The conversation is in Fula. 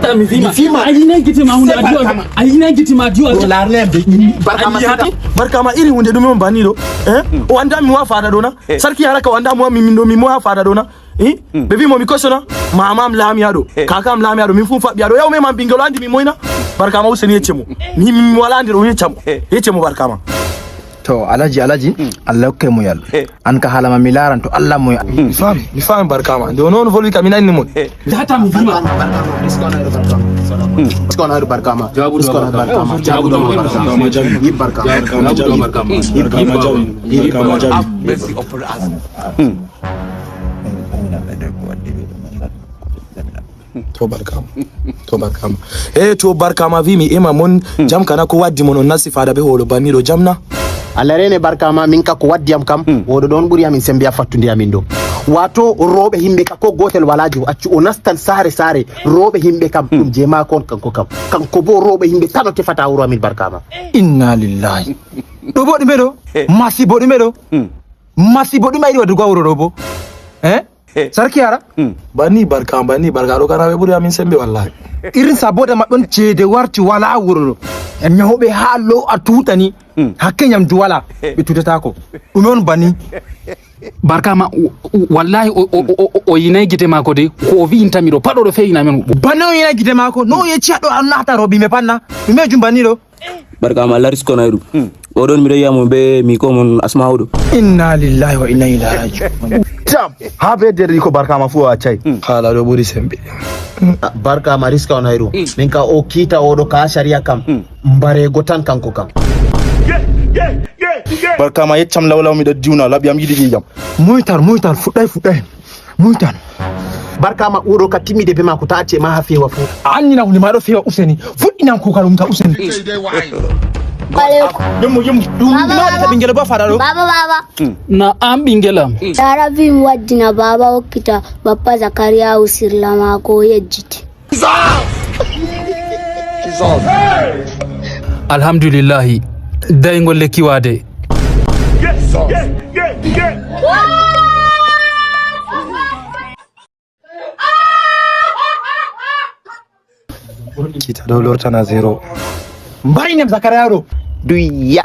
hata mizima aina ngiti maunda ajua aina ngiti majua la lembe Barkama iri hunde dume mbaniro wanda mi wa fada dona sarki haraka wanda mu mi mo ha fada dona bebi mo mi kosona mama mlami ado kaka mlami ado mi funfa biado yaw me man bingelo andi mi moyna Barkama useni yechemo mi wala andiro yechemo Barkama to alaji Allah kai mu yal an ka halama milaran to Allah mu mi fam Barkama do non volvi kamina ni mo hata mzima iskona Barkama to Barkama to Barkama vimi ema mon jam kana ko waddi mon nasi fada be holo baniro jamna Allah rene Barkama min ka ko waddi am kam wodo don buri amin sembiya fattundi amin do wato robe himbe ka ko gotel walaji accu o nastan sare robe himbe kam dum jema kon kanko bo robe himbe tanote fata wuro amin Barkama inna lillahi do bodi medo masi bodi medo maydi wadu gawro robo sarki yara bani Barkama do kana be buri amin sembe wallahi irin saboda mabon cede warti wala wuro en nyahobe hallo atutani hakke nyam duwala be tutata ko umon bani Barkama wallahi o yinay gite mako de ko vi intamiro pado do feina men bana yinay gite mako no ye ciado Allah ta robi me panna me jumbani do Barkama la risko nairu odon mi yamo be mi ko mon asmaudo inna lillahi wa inna ilaihi raji'un habe de ko Barkama fu a chai hala do buri sembe Barkama riska nairu minka o kita odo ka sharia kam mbare gotan kanko kam Barkama yeccam lawlaw mi da diuna labiam yidi jam moytar fudai moytar Barkama uro ka timide be mako ta ce ma hafe wa fu annina huni ma do fewa useni fudina ko kalum ta useni Baba. Na am bingelam. Taravi mwadina baba okita bapa Zakariyaou sirlama ko yejiti. Alhamdulillah. Daingol lekiwade. Kita dolor tana zero. Mbari nem Zakariyaou duya